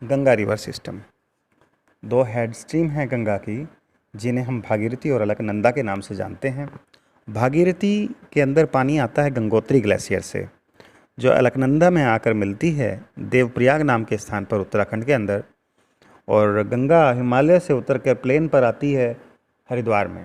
Ganga river system. दो head stream हैं गंगा की, जिन्हें हम भागीरथी और अलकनंदा के नाम से जानते हैं। भागीरथी के अंदर पानी आता है गंगोत्री ग्लेशियर से, जो अलकनंदा में आकर मिलती है देवप्रयाग नाम के स्थान पर उत्तराखंड के अंदर। और गंगा हिमालय से उतर कर प्लेन पर आती है हरिद्वार में।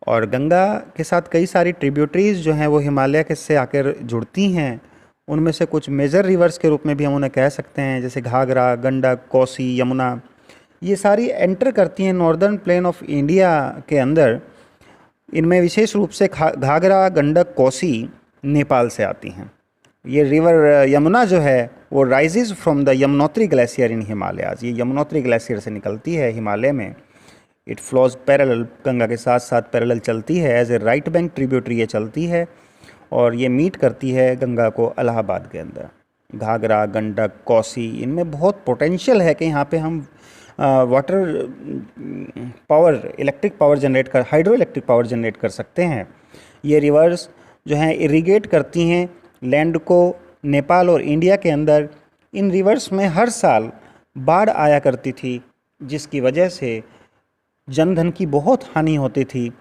और गंगा के साथ कई सारी ट्रिब्यूटरीज जो हैं वो हिमालय के से आकर जुड़ती हैं। उनमें से कुछ मेजर रिवर्स के रूप में भी हम उन्हें कह सकते हैं, जैसे घाघरा, गंडक, कोसी, यमुना। ये सारी एंटर करती हैं नॉर्दर्न प्लेन ऑफ इंडिया के अंदर। इनमें विशेष रूप से घाघरा, गंडक, कोसी नेपाल से आती हैं। ये रिवर यमुना जो है वो rises from the Yamunotri glacier in Himalayas. ये यमुनोत्री ग्लेशियर से निकलती है हिमालय में। इट फ्लोज पैरेलल, गंगा के साथ साथ पैरेलल चलती है। As a right bank tributary ये चलती है और ये मीट करती है गंगा को इलाहाबाद के अंदर। घाघरा, गंडक, कोसी, इनमें बहुत पोटेंशियल है कि यहाँ पे हम water power, electric power generate कर, हाइड्रो इलेक्ट्रिक पावर जनरेट कर सकते हैं। ये रिवर्स जो हैं इरिगेट करती हैं लैंड को नेपाल और इंडिया के अंदर। इन रिवर्स में हर साल बाढ़ आया करती थी, जिसकी वजह से जनधन की बहुत हानि होती थी।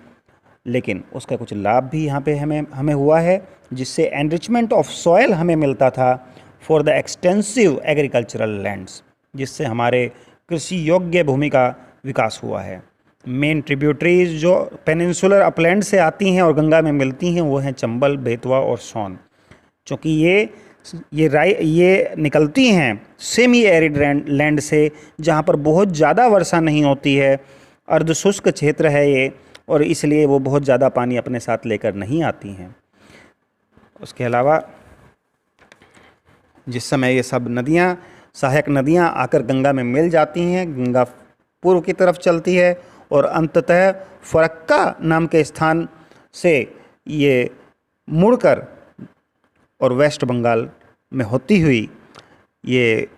लेकिन उसका कुछ लाभ भी यहाँ पे हमें हुआ है, जिससे एनरिचमेंट ऑफ सॉयल हमें मिलता था for the extensive agricultural lands, जिससे हमारे कृषि योग्य भूमि का विकास हुआ है। मेन ट्रिब्यूटरीज जो पेनिनसुलर अपलैंड से आती हैं और गंगा में मिलती हैं वो हैं चंबल, बेतवा और सोन। चूँकि ये निकलती हैं सेमी एरिड लैंड से, जहाँ पर बहुत ज़्यादा वर्षा नहीं होती है, अर्धशुष्क क्षेत्र है ये, और इसलिए वो बहुत ज़्यादा पानी अपने साथ लेकर नहीं आती हैं। उसके अलावा जिस समय ये सब नदियाँ, सहायक नदियाँ आकर गंगा में मिल जाती हैं, गंगा पूर्व की तरफ चलती है और अंततः फरक्का नाम के स्थान से ये मुड़कर और वेस्ट बंगाल में होती हुई ये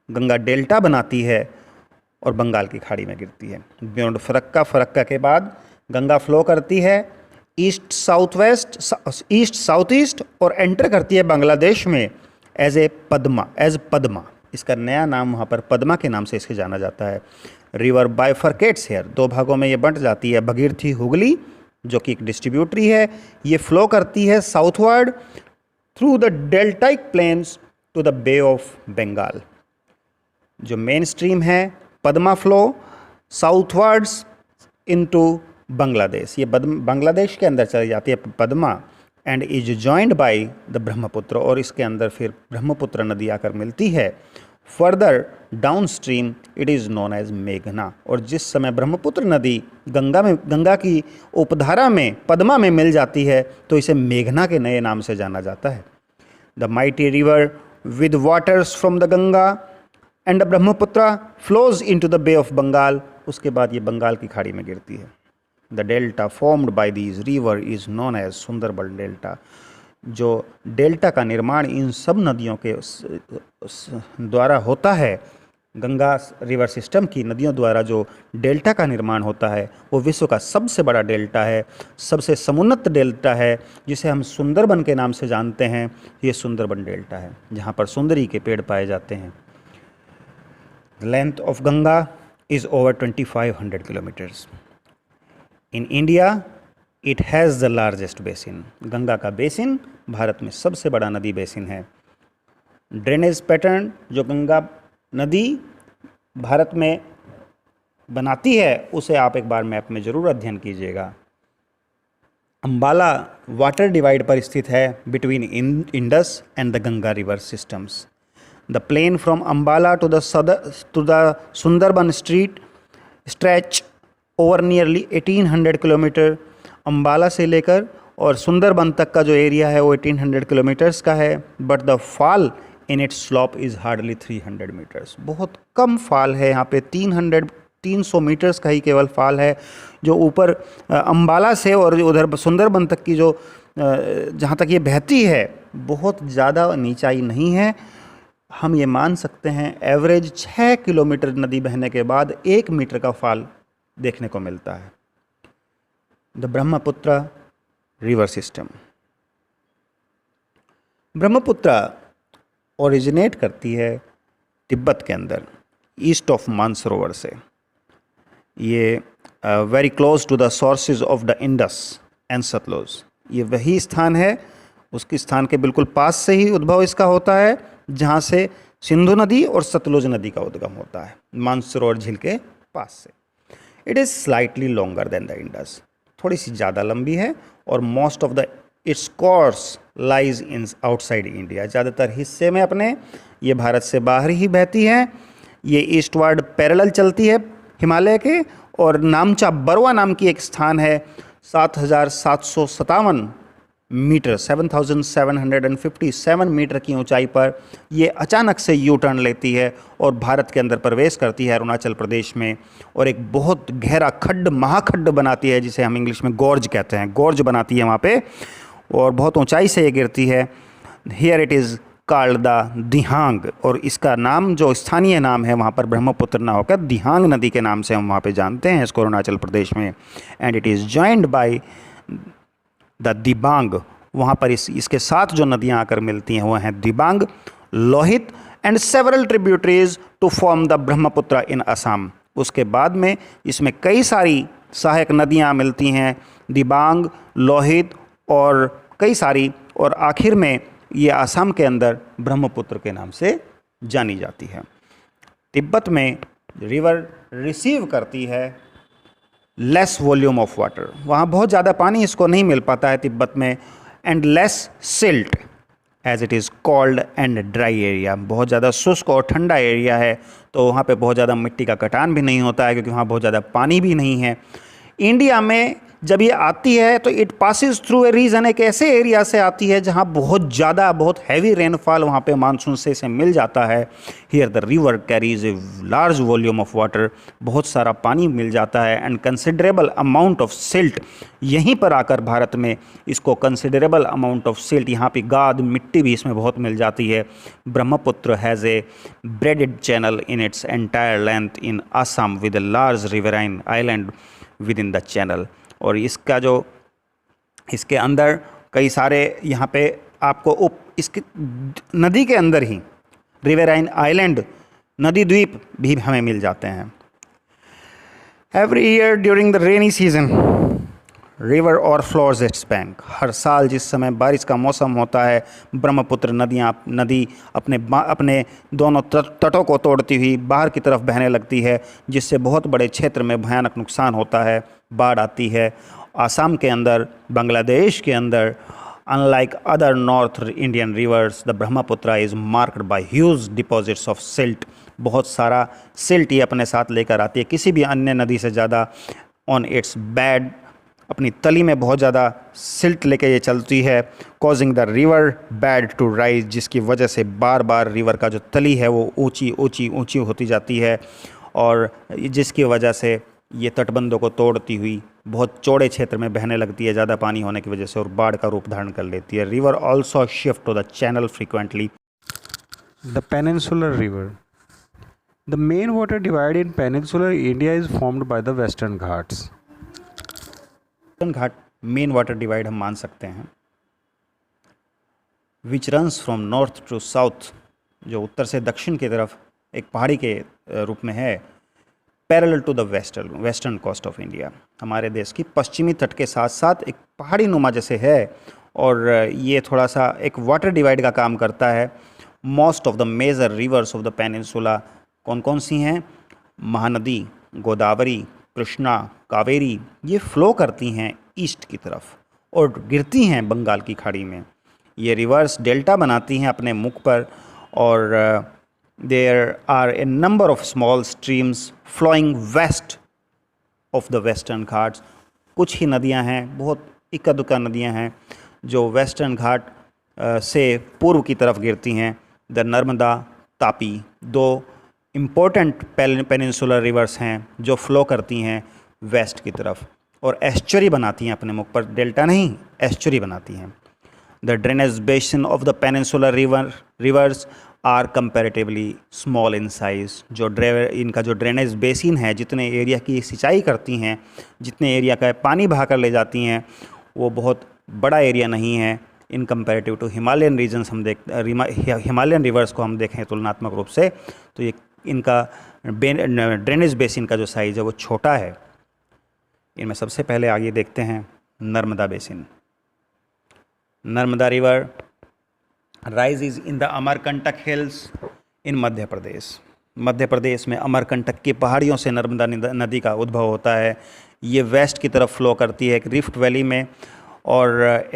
गंगा डेल्टा बनाती है और बंगाल की खाड़ी में गिरती है। बियॉन्ड फरक्का के बाद गंगा फ्लो करती है ईस्ट साउथ ईस्ट और एंटर करती है बांग्लादेश में एज पद्मा। इसका नया नाम वहाँ पर पद्मा के नाम से इसे जाना जाता है। रिवर बाइफरकेट्स हेयर, दो भागों में ये बंट जाती है। भगीरथी हुगली जो कि एक डिस्ट्रीब्यूटरी है, ये फ्लो करती है southward through the deltaic plains to the Bay of Bengal. जो मेन स्ट्रीम है Padma flow southwards into Bangladesh, ये बांग्लादेश के अंदर चली जाती है Padma, and is joined by the Brahmaputra, और इसके अंदर फिर ब्रह्मपुत्र नदी आकर मिलती है। Further down stream it is known as मेघना। और जिस समय ब्रह्मपुत्र नदी गंगा की उपधारा में पद्मा में मिल जाती है तो इसे मेघना के नए नाम से जाना जाता है। The mighty river with waters from the Ganga and the Brahmaputra flows into the Bay of Bengal. उसके बाद ये बंगाल की खाड़ी में गिरती है। The delta formed by these river is known as Sundarban delta. जो डेल्टा का निर्माण इन सब नदियों के द्वारा होता है, गंगा रिवर सिस्टम की नदियों द्वारा जो डेल्टा का निर्माण होता है वो विश्व का सबसे बड़ा डेल्टा है, सबसे समुन्नत डेल्टा है, जिसे हम सुंदरबन के नाम से जानते हैं। ये सुंदरबन डेल्टा है जहाँ पर सुंदरी के पेड़ पाए जाते हैं। The length of Ganga is over 2500 kilometres. In India it has the largest basin. Ganga का बेसिन भारत में सबसे बड़ा नदी बेसिन है। ड्रेनेज पैटर्न जो गंगा नदी भारत में बनाती है उसे आप एक बार मैप में ज़रूर अध्ययन कीजिएगा। अंबाला वाटर डिवाइड पर स्थित है between Indus and the Ganga river systems. The plain from Ambala to the Sundarban stretch over nearly 1800 kilometre. Ambala से लेकर और सुंदरबन तक का जो एरिया है वो 1800 किलोमीटर्स का है। But the fall in its slope is hardly 300 metres. बहुत कम फॉल है यहाँ पे, 300 मीटर्स का ही केवल फॉल है। जो ऊपर अंबाला से और उधर सुंदरबन तक की जो जहाँ तक ये बहती है बहुत ज़्यादा नीचाई नहीं है। हम ये मान सकते हैं एवरेज 6 किलोमीटर नदी बहने के बाद 1 मीटर का फॉल देखने को मिलता है। The Brahmaputra river system. Brahmaputra originate करती है तिब्बत के अंदर ईस्ट ऑफ मानसरोवर से, ये very close to the sources of the Indus and Sutlej, ये वही स्थान है, उसके स्थान के बिल्कुल पास से ही उद्भव इसका होता है जहाँ से सिंधु नदी और सतलुज नदी का उद्गम होता है, मानसरोवर झील के पास से। It is slightly longer than the Indus, थोड़ी सी ज़्यादा लंबी है, और most of the its course lies in outside India, ज़्यादातर हिस्से में अपने ये भारत से बाहर ही बहती है। ये ईस्टवर्ड पैरेलल चलती है हिमालय के, और नामचा बरवा नाम की एक स्थान है 7,757 मीटर 7,757 मीटर की ऊंचाई पर ये अचानक से यू टर्न लेती है और भारत के अंदर प्रवेश करती है अरुणाचल प्रदेश में, और एक बहुत गहरा खड्ड, महाखड्ड बनाती है, जिसे हम इंग्लिश में गॉर्ज कहते हैं, गॉर्ज बनाती है वहाँ पे, और बहुत ऊंचाई से ये गिरती है। Here it is called the Dihang, और इसका नाम जो स्थानीय नाम है वहाँ पर ब्रह्मपुत्र ना होकर दिहांग नदी के नाम से हम वहाँ पे जानते हैं इसको अरुणाचल प्रदेश में। And it is joined by the Dibang, वहाँ पर इसके साथ जो नदियाँ आकर मिलती हैं वो हैं Dibang, Lohit and several tributaries to form the Brahmaputra in Assam. उसके बाद में इसमें कई सारी सहायक नदियाँ मिलती हैं, दिबांग, लोहित और कई सारी, और आखिर में ये असम के अंदर ब्रह्मपुत्र के नाम से जानी जाती है। तिब्बत में रिवर रिसीव करती है लेस वॉल्यूम ऑफ वाटर, वहाँ बहुत ज़्यादा पानी इसको नहीं मिल पाता है तिब्बत में, and less silt as it is cold and dry area, बहुत ज़्यादा शुष्क और ठंडा एरिया है, तो वहाँ पे बहुत ज़्यादा मिट्टी का कटान भी नहीं होता है क्योंकि वहाँ बहुत ज़्यादा पानी भी नहीं है। इंडिया में जब ये आती है तो it passes through a region, एक ऐसे एरिया से आती है जहाँ बहुत ज़्यादा, बहुत हैवी रेनफॉल वहाँ पे मानसून से इसे मिल जाता है। Here the river carries a large volume of water, बहुत सारा पानी मिल जाता है, and considerable amount of silt, यहीं पर आकर भारत में इसको कंसिडरेबल अमाउंट ऑफ सिल्ट, यहाँ पे गाद मिट्टी भी इसमें बहुत मिल जाती है। Brahmaputra has a braided channel in its entire length in Assam with a large riverine island within the channel, और इसका जो इसके अंदर कई सारे यहाँ पे आपको इसकी नदी के अंदर ही रिवराइन आइलैंड, नदी द्वीप भी हमें मिल जाते हैं। Every year during the rainy season river और फ्लोर्स इट्स बैंक, हर साल जिस समय बारिश का मौसम होता है ब्रह्मपुत्र नदी अपने दोनों तटों को तोड़ती हुई बाहर की तरफ बहने लगती है, जिससे बहुत बड़े क्षेत्र में भयानक नुकसान होता है, बाढ़ आती है। आसाम के अंदर, बांग्लादेश के अंदर, unlike other north Indian reverse, the Brahmaputra is marked by huge deposits of silt, बहुत सारा सिल्ट ये अपने साथ लेकर आती है, किसी भी अन्य नदी से ज़्यादा। ऑन इट्स बैड, अपनी तली में बहुत ज़्यादा सिल्ट लेके ये चलती है, causing the river bed to rise, जिसकी वजह से बार बार रिवर का जो तली है वो ऊंची ऊंची ऊंची होती जाती है, और जिसकी वजह से ये तटबंधों को तोड़ती हुई बहुत चौड़े क्षेत्र में बहने लगती है ज़्यादा पानी होने की वजह से, और बाढ़ का रूप धारण कर लेती है। River also shift to the channel frequently. The peninsular river, the main water divide in peninsular India is formed by the Western Ghats. Western Ghat main water divide हम मान सकते हैं, which runs from north to south, जो उत्तर से दक्षिण की तरफ एक पहाड़ी के रूप में है, parallel to the western coast of India, हमारे देश की पश्चिमी तट के साथ साथ एक पहाड़ी नुमा जैसे है, और ये थोड़ा सा एक वाटर डिवाइड का काम करता है। Most of the major rivers of the peninsula कौन कौन सी हैं? महानदी, गोदावरी, कृष्णा, कावेरी, ये फ्लो करती हैं ईस्ट की तरफ और गिरती हैं बंगाल की खाड़ी में। ये रिवर्स डेल्टा बनाती हैं अपने मुख पर, और there are a number of small streams flowing west of the western Ghats. कुछ ही नदियां हैं, बहुत इक्का दुक्का नदियां हैं जो वेस्टर्न घाट से पूर्व की तरफ गिरती हैं। द नर्मदा, तापी, दो इम्पोर्टेंट पेनिनसुलर रिवर्स हैं जो फ्लो करती हैं वेस्ट की तरफ और एस्चुरी बनाती हैं अपने मुख पर, डेल्टा नहीं, एस्चुरी बनाती हैं। The drainage basin of the peninsular rivers are comparatively small in size. इनका जो ड्रेनेज बेसिन है, जितने एरिया की सिंचाई करती हैं, जितने एरिया का पानी बहाकर ले जाती हैं, वो बहुत बड़ा एरिया नहीं है, इन कंपैरेटिव टू हिमालयन रीजन्स हम हिमालयन रिवर्स को हम देखें तुलनात्मक रूप से, तो ये इनका ड्रेनेज बेसिन का जो साइज़ है वो छोटा है। इनमें सबसे पहले आगे देखते हैं Narmada basin. Narmada river rises in the Amarkantak hills in Madhya Pradesh. Madhya Pradesh में अमरकंटक की पहाड़ियों से नर्मदा नदी का उद्भव होता है। ये वेस्ट की तरफ फ्लो करती है एक रिफ्ट वैली में, और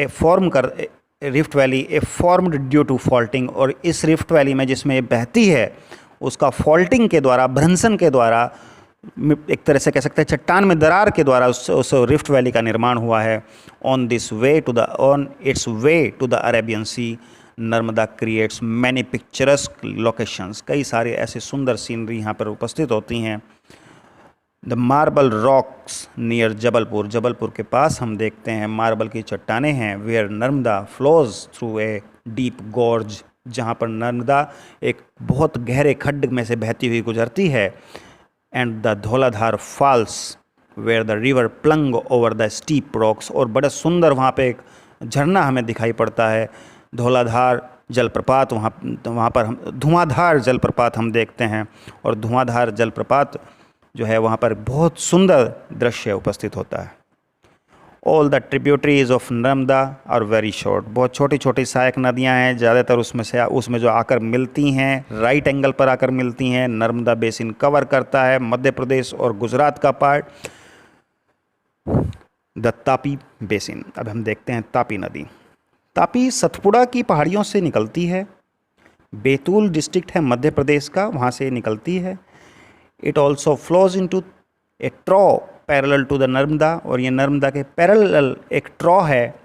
rift valley a formed due to faulting, और इस रिफ्ट वैली में जिसमें ये बहती है उसका फॉल्टिंग के द्वारा, भ्रंशन के द्वारा, एक तरह से कह सकते हैं चट्टान में दरार के द्वारा उस रिफ्ट वैली का निर्माण हुआ है। On its way to the Arabian sea, Narmada creates many picturesque locations. कई सारे ऐसे सुंदर सीनरी यहाँ पर उपस्थित होती हैं। The marble rocks near Jabalpur, Jabalpur के पास हम देखते हैं मार्बल की चट्टानें हैं। Where Narmada flows through a deep gorge, जहाँ पर नर्मदा एक बहुत गहरे खड्ड में से बहती हुई गुजरती है। And the Dhauladhar falls where the river plunge over the steep rocks, और बड़ा सुंदर वहाँ पे एक झरना हमें दिखाई पड़ता है, धौलाधार जलप्रपात। वहाँ पर हम धुआंधार जलप्रपात हम देखते हैं, और धुआंधार जलप्रपात जो है वहाँ पर बहुत सुंदर दृश्य उपस्थित होता है। All the tributaries of Narmada are very short, बहुत छोटी छोटी सहायक नदियाँ हैं, ज़्यादातर उसमें जो आकर मिलती हैं राइट एंगल पर आकर मिलती हैं। नर्मदा बेसिन कवर करता है मध्य प्रदेश और गुजरात का पार्ट। द तापी बेसिन, अब हम देखते हैं तापी नदी। तापी सतपुड़ा की पहाड़ियों से निकलती है, बैतूल डिस्ट्रिक्ट है मध्य प्रदेश का, वहाँ से निकलती है। It also flows into a trough parallel to the Narmada, और ये नर्मदा के पैरेलल एक ट्रॉ है,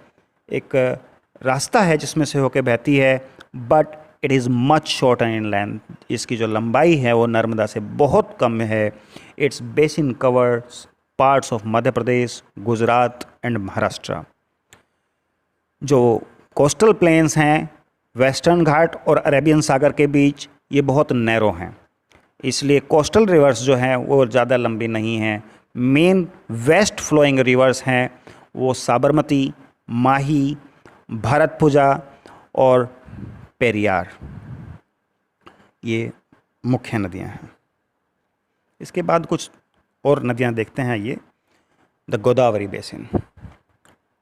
एक रास्ता है जिसमें से होकर बहती है। But it is much shorter in length, इसकी जो लंबाई है वो नर्मदा से बहुत कम है। It's basin covers parts of Madhya Pradesh, Gujarat and Maharashtra. जो कोस्टल प्लेन्स हैं वेस्टर्न घाट और अरेबियन सागर के बीच, ये बहुत नैरो हैं, इसलिए कोस्टल रिवर्स जो हैं वो ज़्यादा लंबी नहीं हैं। मेन वेस्ट फ्लोइंग रिवर्स हैं वो साबरमती, माही, भारतपुजा और पेरियार, ये मुख्य नदियां हैं। इसके बाद कुछ और नदियां देखते हैं। ये the Godavari basin.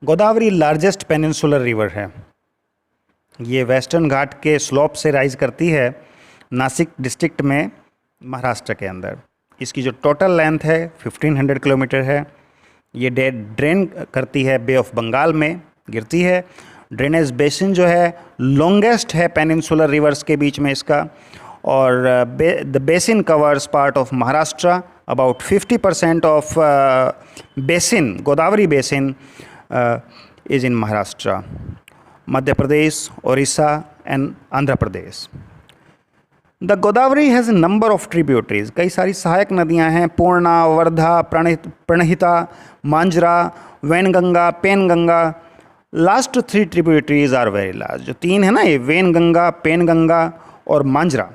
Godavari largest peninsular river है। ये वेस्टर्न घाट के स्लोप से राइज करती है नासिक डिस्ट्रिक्ट में, महाराष्ट्र के अंदर। इसकी जो टोटल लेंथ है 1500 किलोमीटर है। ये ड्रेन करती है बे ऑफ बंगाल में, गिरती है। ड्रेनेज बेसिन जो है लॉन्गेस्ट है पेनिनसुलर रिवर्स के बीच में इसका, और the basin covers part of Maharashtra. About 50% of basin, Godavari basin is in Maharashtra, Madhya Pradesh, Orissa and Andhra Pradesh. The Godavari has a number of tributaries. कई सारी सहायक नदियां हैं, Purna, Wardha, Pranhita, Manjra, Wainganga, Penganga. Last 3 tributaries are very large. जो 3 है ना, ये वैनगंगा, पेनगंगा और मांजरा,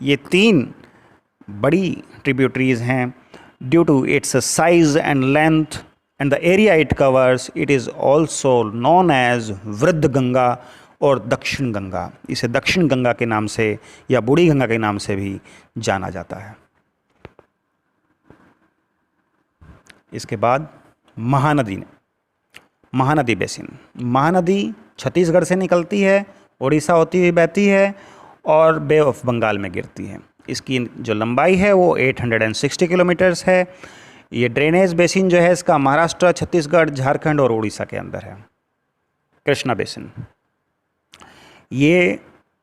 ये 3 बड़ी ट्रिब्यूटरीज हैं। Due to its size and length and the area it covers, it is also known as वृद्ध गंगा और दक्षिण गंगा। इसे दक्षिण गंगा के नाम से या बूढ़ी गंगा के नाम से भी जाना जाता है। इसके बाद महानदी बेसिन। महानदी छत्तीसगढ़ से निकलती है, उड़ीसा होती हुई बहती है और बे ऑफ बंगाल में गिरती है। इसकी जो लंबाई है वो 860 किलोमीटर्स है। ये ड्रेनेज बेसिन जो है इसका महाराष्ट्र, छत्तीसगढ़, झारखंड और उड़ीसा के अंदर है। कृष्णा बेसिन, ये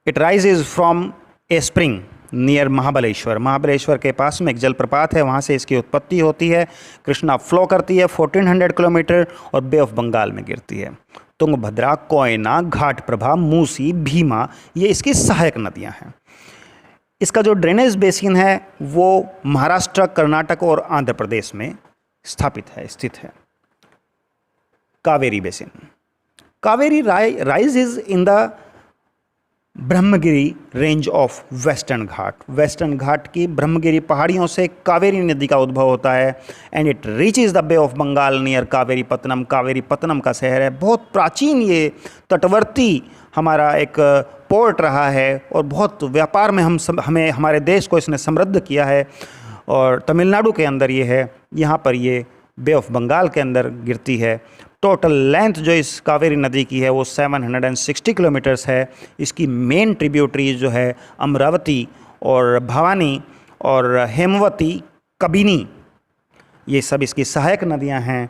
it rises from A spring near Mahabaleshwar. Mahabaleshwar के पास में एक जलप्रपात है, वहाँ से इसकी उत्पत्ति होती है। कृष्णा फ्लो करती है 1400 किलोमीटर और बे ऑफ बंगाल में गिरती है। तुंगभद्रा, कोयना, घाटप्रभा, मूसी, भीमा, ये इसकी सहायक नदियाँ हैं। इसका जो ड्रेनेज बेसिन है वो महाराष्ट्र, कर्नाटक और आंध्र प्रदेश में स्थित है। Kaveri basin. Kaveri rises in the Brahmagiri range of western Ghat. Western Ghat की ब्रह्मगिरी पहाड़ियों से कावेरी नदी का उद्भव होता है and it reaches the Bay of Bengal near Kaveri Pattanam. Kaveri Pattanam का शहर है, बहुत प्राचीन ये तटवर्ती हमारा एक पोर्ट रहा है और बहुत व्यापार में हमें हमारे देश को इसने समृद्ध किया है। और तमिलनाडु के अंदर ये है, यहाँ पर ये बे ऑफ बंगाल के अंदर गिरती है। टोटल लेंथ जो इस कावेरी नदी की है वो 760 किलोमीटर्स है। इसकी मेन ट्रिब्यूटरीज जो है अमरावती और भवानी और हेमवती, कबिनी, ये सब इसकी सहायक नदियां हैं।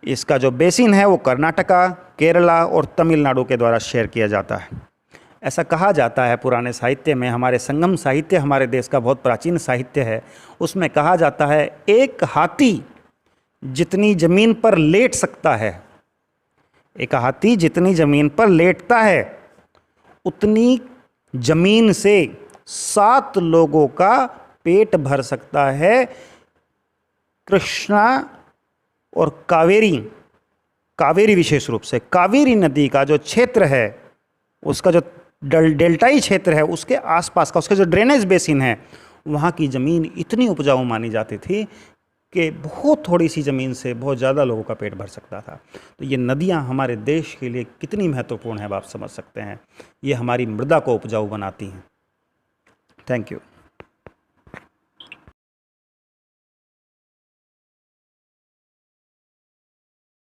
इसका जो बेसिन है वो कर्नाटका, केरला और तमिलनाडु के द्वारा शेयर किया जाता है। ऐसा कहा जाता है पुराने साहित्य में, हमारे संगम साहित्य हमारे देश का बहुत प्राचीन साहित्य है, उसमें कहा जाता है एक हाथी जितनी ज़मीन पर लेट सकता है, एक हाथी जितनी ज़मीन पर लेटता है उतनी ज़मीन से 7 लोगों का पेट भर सकता है। कृष्णा और कावेरी विशेष रूप से कावेरी नदी का जो क्षेत्र है, उसका जो डेल्टाई क्षेत्र है, उसके आसपास का उसका जो ड्रेनेज बेसिन है, वहाँ की ज़मीन इतनी उपजाऊ मानी जाती थी कि बहुत थोड़ी सी ज़मीन से बहुत ज़्यादा लोगों का पेट भर सकता था। तो ये नदियाँ हमारे देश के लिए कितनी महत्वपूर्ण है आप समझ सकते हैं। ये हमारी मृदा को उपजाऊ बनाती हैं। Thank you.